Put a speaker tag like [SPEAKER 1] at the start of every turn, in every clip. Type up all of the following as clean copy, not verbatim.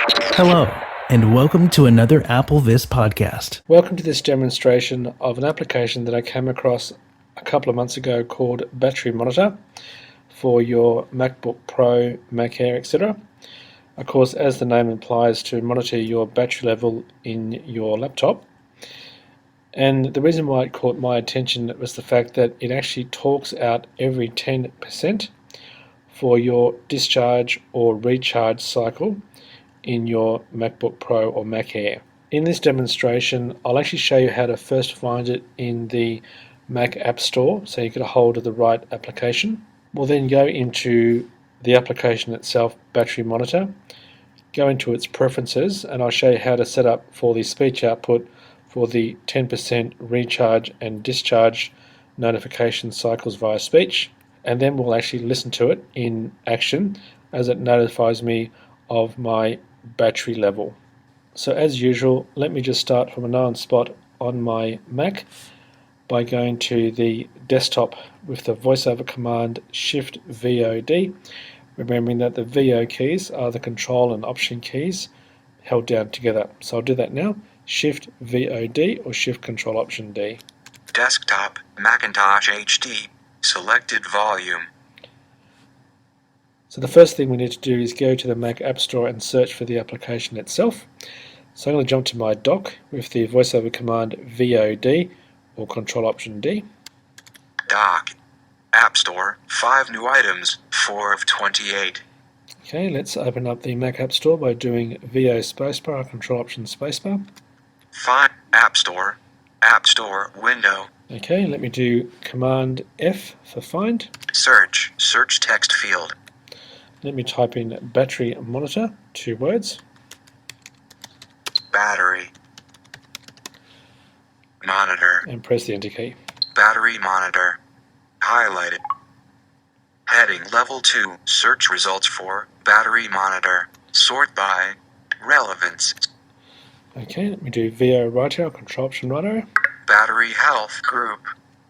[SPEAKER 1] Hello, and welcome to another Apple This podcast.
[SPEAKER 2] Welcome to this demonstration of an application that I came across a couple of months ago called Battery Monitor for your MacBook Pro, Mac Air, etc. Of course, as the name implies, to monitor your battery level in your laptop. And the reason why it caught my attention was the fact that it actually talks out every 10% for your discharge or recharge cycle in your MacBook Pro or Mac Air. In this demonstration, I'll actually show you how to first find it in the Mac App Store so you get a hold of the right application. We'll then go into the application itself, Battery Monitor, go into its preferences, and I'll show you how to set up for the speech output for the 10% recharge and discharge notification cycles via speech, and then we'll actually listen to it in action as it notifies me of my battery level. So as usual, let me just start from a known spot on my Mac by going to the desktop with the voiceover command Shift VOD, remembering that the VO keys are the control and option keys held down together. So I'll do that now. Shift VOD or Shift Control Option D.
[SPEAKER 3] Desktop, Macintosh HD, selected volume.
[SPEAKER 2] So the first thing we need to do is go to the Mac App Store and search for the application itself. So I'm going to jump to my dock with the voiceover command VOD or Control Option D.
[SPEAKER 3] Dock, App Store, 5 new items, 4 of 28.
[SPEAKER 2] Okay, let's open up the Mac App Store by doing VO spacebar or Control Option spacebar.
[SPEAKER 3] Find App Store window.
[SPEAKER 2] Okay, let me do Command F for find.
[SPEAKER 3] Search text field.
[SPEAKER 2] Let me type in battery monitor, 2 words.
[SPEAKER 3] Battery monitor.
[SPEAKER 2] And press the enter key.
[SPEAKER 3] Battery monitor. Highlighted. Heading level 2. Search results for battery monitor. Sort by relevance.
[SPEAKER 2] Okay, let me do VO right arrow, Control Option right arrow.
[SPEAKER 3] Battery health group.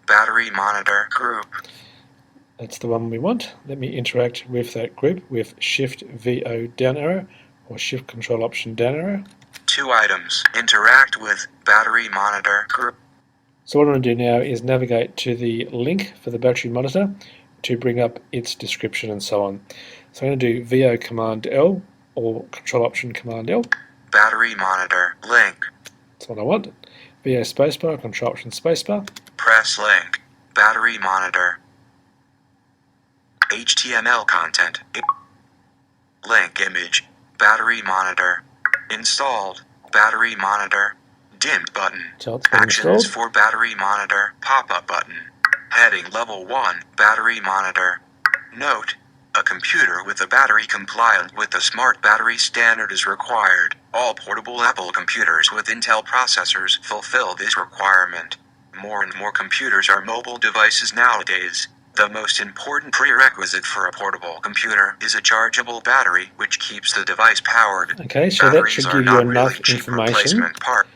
[SPEAKER 3] Battery monitor group.
[SPEAKER 2] That's the one we want. Let me interact with that group with Shift VO down arrow or Shift Control Option down arrow.
[SPEAKER 3] 2 items. Interact with battery monitor group.
[SPEAKER 2] So what I'm going to do now is navigate to the link for the battery monitor to bring up its description and so on. So I'm going to do VO Command L or Control Option Command L.
[SPEAKER 3] Battery monitor link.
[SPEAKER 2] That's what I want. VO spacebar, Control Option spacebar.
[SPEAKER 3] Press link. Battery monitor. HTML content. Link image. Battery monitor. Installed. Battery monitor. Dimmed button.
[SPEAKER 2] So it's been
[SPEAKER 3] Actions
[SPEAKER 2] installed.
[SPEAKER 3] for battery monitor. Pop-up button. Heading level 1. Battery monitor. Note. A computer with a battery compliant with the Smart Battery standard is required. All portable Apple computers with Intel processors fulfill this requirement. More and more computers are mobile devices nowadays. The most important prerequisite for a portable computer is a chargeable battery which keeps the device powered.
[SPEAKER 2] Okay, so that should give you enough information
[SPEAKER 3] Part.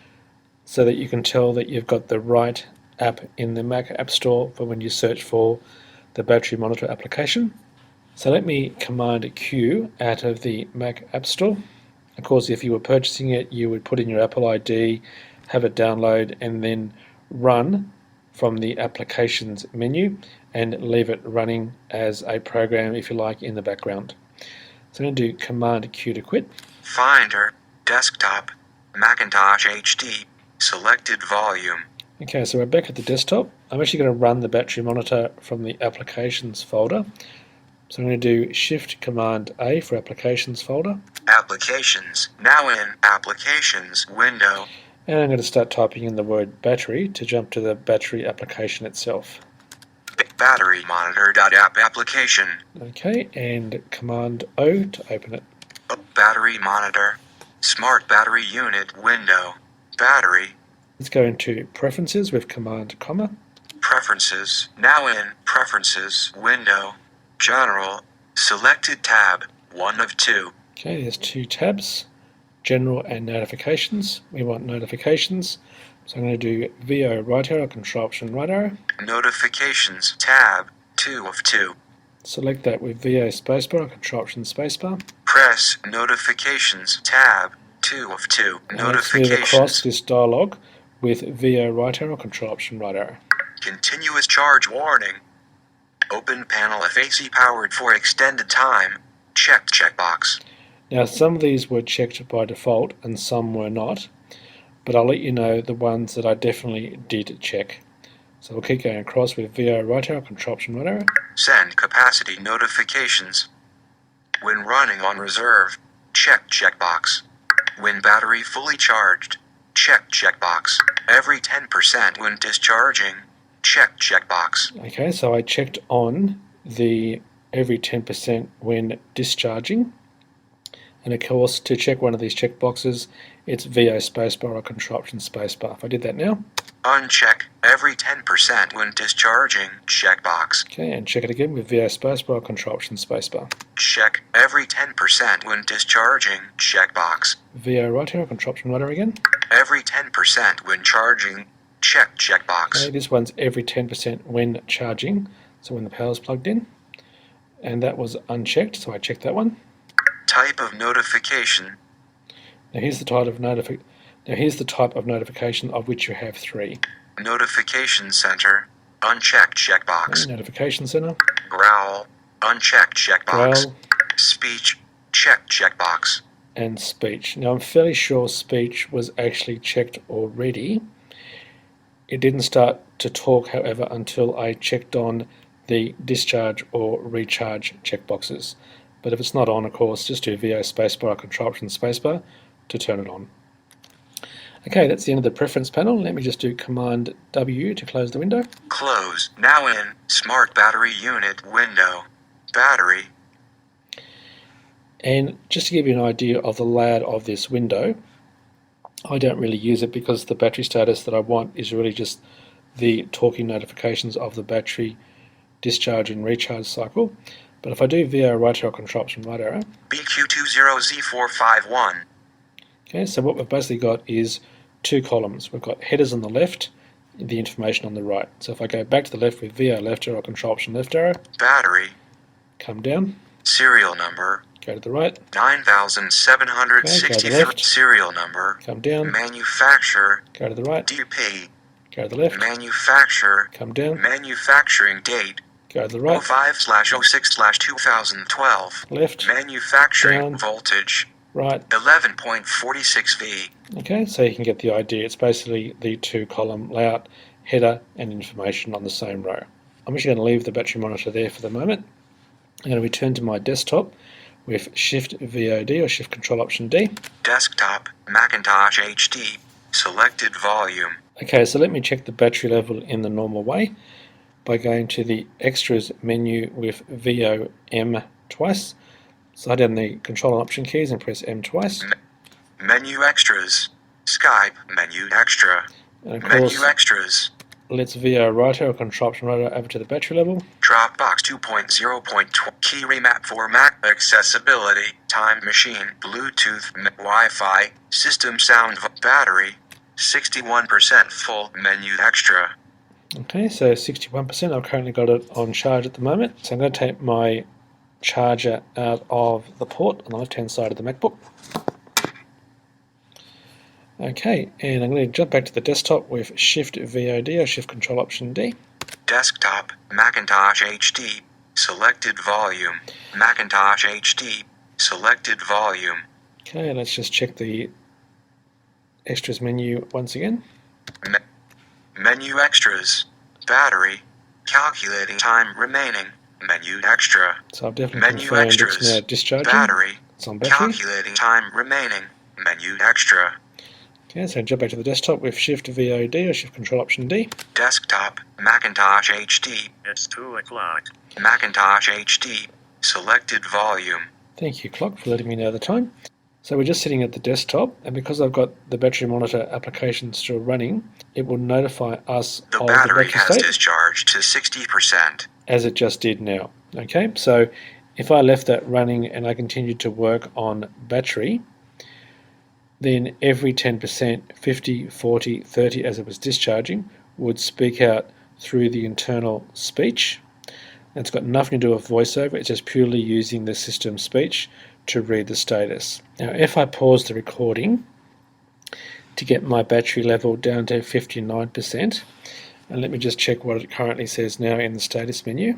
[SPEAKER 2] so that you can tell that you've got the right app in the Mac App Store for when you search for the battery monitor application. So let me Command Q out of the Mac App Store. Of course, if you were purchasing it, you would put in your Apple ID, have it download, and then run from the applications menu and leave it running as a program, if you like, in the background. So I'm going to do Command Q to quit.
[SPEAKER 3] Finder, desktop, Macintosh HD, selected volume.
[SPEAKER 2] Okay, so we're back at the desktop. I'm actually going to run the battery monitor from the applications folder. So I'm going to do Shift Command A for applications folder.
[SPEAKER 3] Applications, now in applications window.
[SPEAKER 2] And I'm going to start typing in the word battery to jump to the battery application itself.
[SPEAKER 3] Battery monitor.app application.
[SPEAKER 2] Okay, and Command O to open it.
[SPEAKER 3] Battery monitor. Smart battery unit window. Battery.
[SPEAKER 2] Let's go into Preferences with Command comma.
[SPEAKER 3] Preferences. Now in Preferences window. General. Selected tab. 1 of 2.
[SPEAKER 2] Okay, there's 2 tabs. General and Notifications. We want Notifications. So I'm going to do VO right arrow, Control Option right arrow.
[SPEAKER 3] Notifications tab. 2 of 2.
[SPEAKER 2] select that with VO spacebar or Control Option spacebar.
[SPEAKER 3] Press Notifications tab 2 of 2.
[SPEAKER 2] And let's move across
[SPEAKER 3] Notifications.
[SPEAKER 2] this dialog with VO right arrow or Control Option right arrow.
[SPEAKER 3] Continuous charge warning. Open panel if AC powered for extended time. Checked checkbox.
[SPEAKER 2] Now some of these were checked by default and some were not, but I'll let you know the ones that I definitely did check. So we'll keep going across with VO right arrow, Control Option right arrow.
[SPEAKER 3] Send capacity notifications. When running on reserve, check checkbox. When battery fully charged, check checkbox. Every 10% when discharging, check checkbox.
[SPEAKER 2] Okay, so I checked on the every 10% when discharging. And of course, to check one of these checkboxes, it's VO spacebar or Control Option spacebar. If I did that now.
[SPEAKER 3] Uncheck every 10% when discharging, checkbox.
[SPEAKER 2] Okay, and check it again with VO spacebar or Control Option spacebar.
[SPEAKER 3] Check every 10% when discharging, checkbox.
[SPEAKER 2] VO right arrow, Control Option right arrow again.
[SPEAKER 3] Every 10% when charging, check checkbox.
[SPEAKER 2] Okay, this one's every 10% when charging, so when the power's plugged in. And that was unchecked, so I checked that one.
[SPEAKER 3] Type of notification.
[SPEAKER 2] Now here's the type of notification of which you have 3.
[SPEAKER 3] Notification center. Unchecked checkbox.
[SPEAKER 2] Okay, notification center.
[SPEAKER 3] Growl. Unchecked checkbox.
[SPEAKER 2] Growl.
[SPEAKER 3] Speech. Check checkbox.
[SPEAKER 2] And speech. Now I'm fairly sure speech was actually checked already. It didn't start to talk, however, until I checked on the discharge or recharge checkboxes. But if it's not on, of course, just do VO spacebar or Control Option spacebar to turn it on. Okay, that's the end of the preference panel. Let me just do Command W to close the window.
[SPEAKER 3] Close. Now in Smart Battery Unit window. Battery.
[SPEAKER 2] And just to give you an idea of the layout of this window, I don't really use it because the battery status that I want is really just the talking notifications of the battery discharge and recharge cycle. But if I do VO right arrow, Control Option right arrow.
[SPEAKER 3] BQ20Z451.
[SPEAKER 2] Okay, so what we've basically got is 2 columns. We've got headers on the left, the information on the right. So if I go back to the left with VO left arrow, Control Option left arrow.
[SPEAKER 3] Battery.
[SPEAKER 2] Come down.
[SPEAKER 3] Serial number.
[SPEAKER 2] Go to the right.
[SPEAKER 3] 9763.
[SPEAKER 2] Okay, go to the left.
[SPEAKER 3] Serial number.
[SPEAKER 2] Come down.
[SPEAKER 3] Manufacturer.
[SPEAKER 2] Go to the right.
[SPEAKER 3] DP.
[SPEAKER 2] Go to the left.
[SPEAKER 3] Manufacturer.
[SPEAKER 2] Come down.
[SPEAKER 3] Manufacturing date.
[SPEAKER 2] Go to the right.
[SPEAKER 3] 05/06/2012.
[SPEAKER 2] Left.
[SPEAKER 3] Manufacturing
[SPEAKER 2] Down.
[SPEAKER 3] voltage.
[SPEAKER 2] Right.
[SPEAKER 3] 11.46 V.
[SPEAKER 2] Okay, so you can get the idea. It's basically the 2-column layout, header and information on the same row. I'm just going to leave the battery monitor there for the moment. I'm going to return to my desktop with Shift VOD or Shift Control Option D.
[SPEAKER 3] Desktop, Macintosh HD, selected volume.
[SPEAKER 2] Okay, so let me check the battery level in the normal way by going to the Extras menu with VO M twice. Slide down the Control and Option keys and press M twice.
[SPEAKER 3] Menu extras. Skype, menu extra.
[SPEAKER 2] And of course,
[SPEAKER 3] Menu extras.
[SPEAKER 2] let's VO right arrow, Control Option right arrow over to the battery level.
[SPEAKER 3] Dropbox 2.0.2. Key remap format. Accessibility. Time machine. Bluetooth. Wi-Fi. System sound. Battery. 61% full. Menu extra.
[SPEAKER 2] Okay, so 61%. I've currently got it on charge at the moment. So I'm going to take my charger out of the port on the left-hand side of the MacBook. Okay, and I'm going to jump back to the desktop with Shift VOD or Shift Control Option D.
[SPEAKER 3] Desktop, Macintosh HD, selected volume. Macintosh HD, selected volume.
[SPEAKER 2] Okay, let's just check the Extras menu once again.
[SPEAKER 3] Menu extras. Battery. Calculating time remaining. Menu extra.
[SPEAKER 2] So I've definitely
[SPEAKER 3] Menu
[SPEAKER 2] confirmed
[SPEAKER 3] extras.
[SPEAKER 2] it's now discharging.
[SPEAKER 3] Battery.
[SPEAKER 2] It's on battery.
[SPEAKER 3] Calculating time remaining. Menu extra.
[SPEAKER 2] Okay, so jump back to the desktop with Shift VOD or Shift Control Option D.
[SPEAKER 3] Desktop, Macintosh HD.
[SPEAKER 4] It's 2 o'clock.
[SPEAKER 3] Macintosh HD. Selected volume.
[SPEAKER 2] Thank you, clock, for letting me know the time. So we're just sitting at the desktop, and because I've got the battery monitor application still running, it will notify us
[SPEAKER 3] The
[SPEAKER 2] of
[SPEAKER 3] battery
[SPEAKER 2] the battery
[SPEAKER 3] has
[SPEAKER 2] state
[SPEAKER 3] discharged to 60%.
[SPEAKER 2] as it just did now. Okay, so if I left that running and I continued to work on battery, then every 10%, 50, 40, 30 as it was discharging would speak out through the internal speech. It's got nothing to do with voiceover, it's just purely using the system speech to read the status. Now, if I pause the recording to get my battery level down to 59%, and let me just check what it currently says now in the status menu.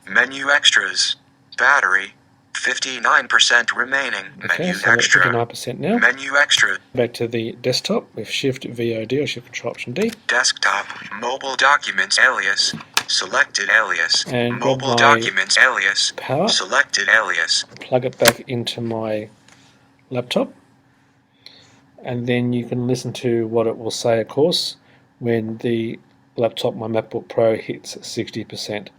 [SPEAKER 3] Menu extras. Battery. 59% remaining.
[SPEAKER 2] Okay,
[SPEAKER 3] Menu
[SPEAKER 2] so
[SPEAKER 3] extra.
[SPEAKER 2] 59% now.
[SPEAKER 3] Menu extra.
[SPEAKER 2] Back to the desktop with Shift VOD or Shift Control Option D.
[SPEAKER 3] Desktop. Mobile documents alias. Selected alias.
[SPEAKER 2] And grab
[SPEAKER 3] Mobile
[SPEAKER 2] my
[SPEAKER 3] documents alias.
[SPEAKER 2] power.
[SPEAKER 3] Selected alias.
[SPEAKER 2] Plug it back into my laptop. And then you can listen to what it will say, of course, when the laptop, my MacBook Pro, hits 60%.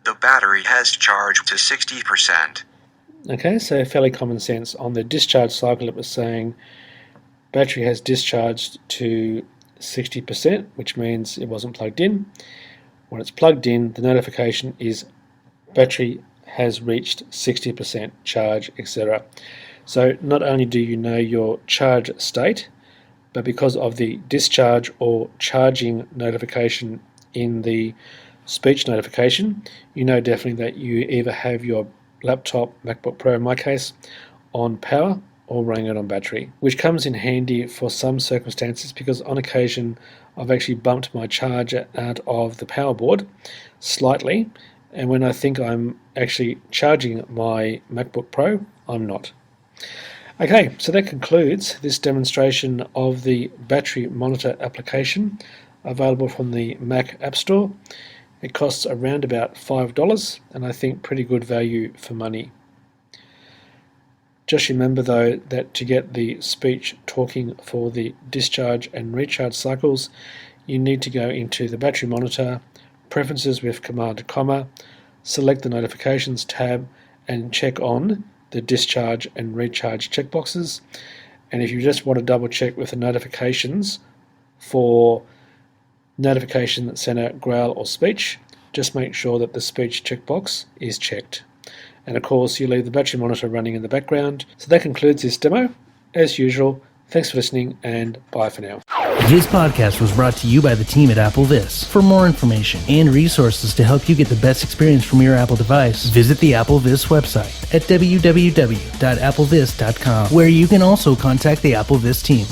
[SPEAKER 3] The battery has charged to 60%.
[SPEAKER 2] Okay, so fairly common sense. On the discharge cycle, it was saying battery has discharged to 60%, which means it wasn't plugged in. When it's plugged in, the notification is battery has reached 60% charge, etc. So not only do you know your charge state, but because of the discharge or charging notification in the speech notification, you know definitely that you either have your laptop, MacBook Pro in my case, on power or running it on battery, which comes in handy for some circumstances because on occasion I've actually bumped my charger out of the power board slightly, and when I think I'm actually charging my MacBook Pro, I'm not. Okay, so that concludes this demonstration of the battery monitor application available from the Mac App Store. It costs around about $5, and I think pretty good value for money. Just remember though that to get the speech talking for the discharge and recharge cycles, you need to go into the battery monitor, preferences with Command comma, select the notifications tab and check on the discharge and recharge checkboxes. And if you just want to double check with the notifications for notification center, growl or speech, just make sure that the speech checkbox is checked. And of course, you leave the battery monitor running in the background. So that concludes this demo. As usual, thanks for listening and bye for now.
[SPEAKER 1] This podcast was brought to you by the team at Apple This. For more information and resources to help you get the best experience from your Apple device, visit the Apple This website at www.applevis.com, where you can also contact the Apple This team.